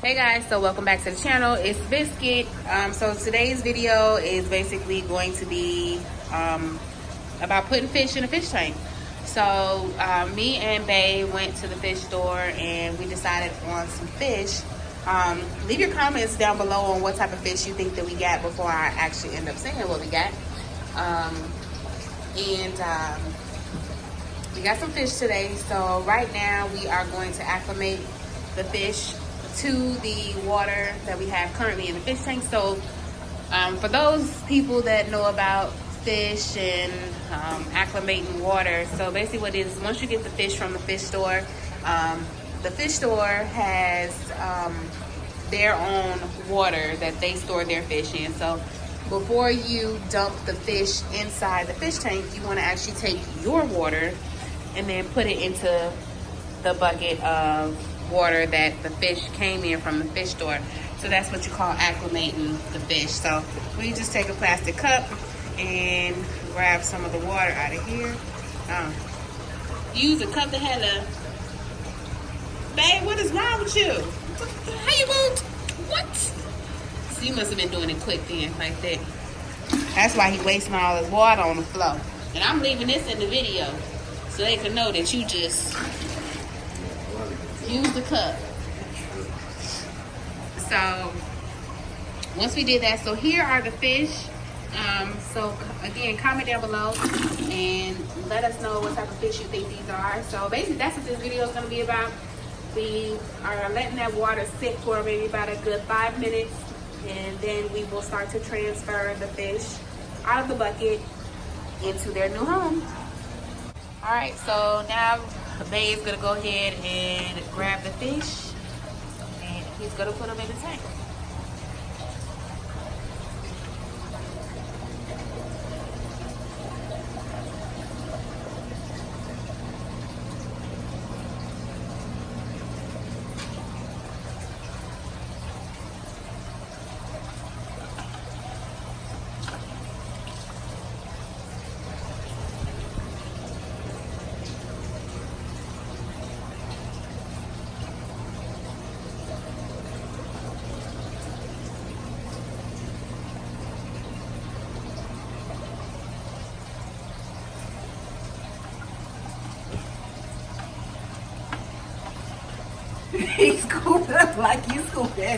Hey guys, so welcome back to the channel. It's Biscuit. So today's video is basically going to be about putting fish in a fish tank. So me and Bae went to the fish store and we decided on some fish. Leave your comments down below on what type of fish you think that we got before I actually end up saying what we got. We got some fish today. So right now we are going to acclimate the fish to the water that we have currently in the fish tank. So for those people that know about fish and acclimating water, so basically what it is, once you get the fish from the fish store has their own water that they store their fish in. So before you dump the fish inside the fish tank, you want to actually take your water and then put it into the bucket of water that the fish came in from the fish store. So that's what you call acclimating the fish. So we just take a plastic cup and grab some of the water out of here. Use a cup that had a... Babe, what is wrong with you? How you moved? What? So you must have been doing it quick then, like that. That's why he wasting all his water on the floor. And I'm leaving this in the video so they can know that you just use the cup. So once we did that, so here are the fish. So again, comment down below and let us know what type of fish you think these are. So basically that's what this video is going to be about. We are letting that water sit for maybe about a good 5 minutes, and then we will start to transfer the fish out of the bucket into their new home. All right, so now Bae is gonna go ahead and grab the fish and he's gonna put them in the tank. He scooped up like you scooped the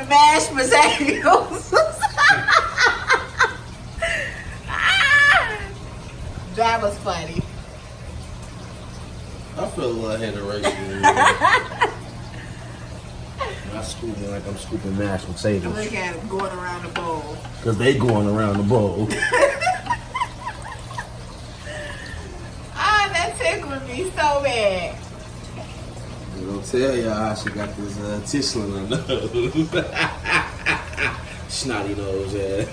mashed potatoes. That was funny. I feel a little hateration. I scoop it like I'm scooping mashed potatoes. Look at him going around the bowl. Because they going around the bowl. That tickled me so bad. I'm gonna tell y'all how she got this tischling on her nose. Snotty nose, yeah.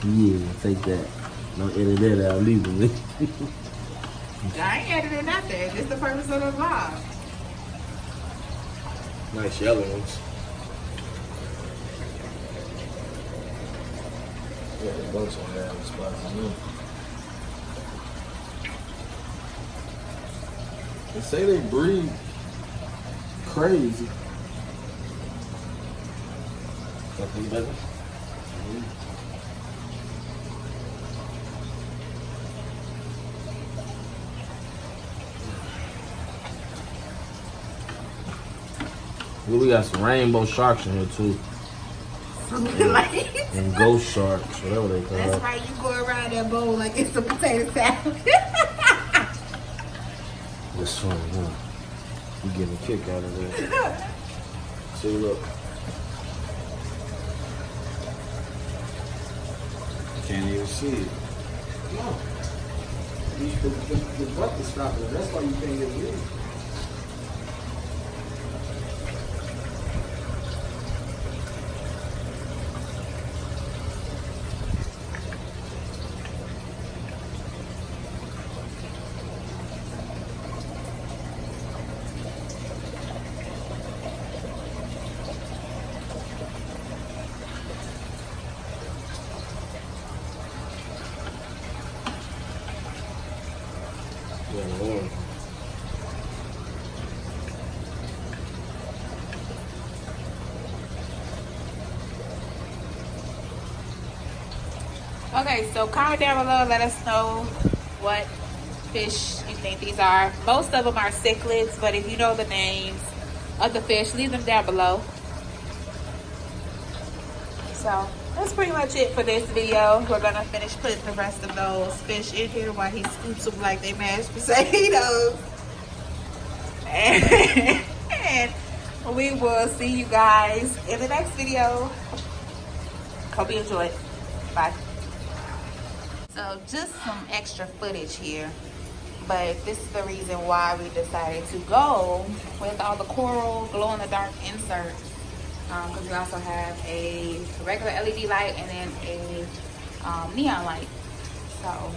Yeah, take that. Don't edit that out legally. I ain't editing nothing. It's the purpose of the vlog. Nice yellow ones. Yeah, a bunch on that spots. They say they breed crazy. Something better? We got some rainbow sharks in here too. And ghost sharks, whatever they call it. That's right, you go around that bowl like it's a potato salad. It's funny, huh? You getting a kick out of it. See, look. Can't even see it. No. The bucket stopper. That's why you can't get it. Yeah, Lord. Okay, so comment down below. Let us know what fish you think these are. Most of them are cichlids, but if you know the names of the fish, leave them down below. So that's pretty much it for this video. We're gonna finish putting the rest of those fish in here while he scoops them like they mashed potatoes. And we will see you guys in the next video. Hope you enjoyed. Bye. So just some extra footage here, but this is the reason why we decided to go with all the coral glow-in-the-dark inserts, because we also have a regular LED light and then a neon light. So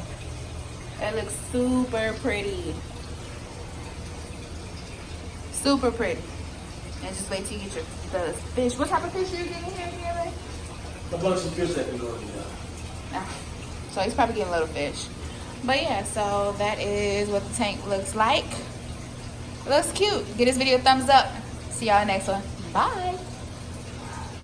it looks super pretty. Super pretty. And just wait till you get the fish. What type of fish are you getting here, Gary? A bunch of fish that we already got. So he's probably getting little fish. But yeah, so that is what the tank looks like. It looks cute. Give this video a thumbs up. See y'all in the next one. Bye.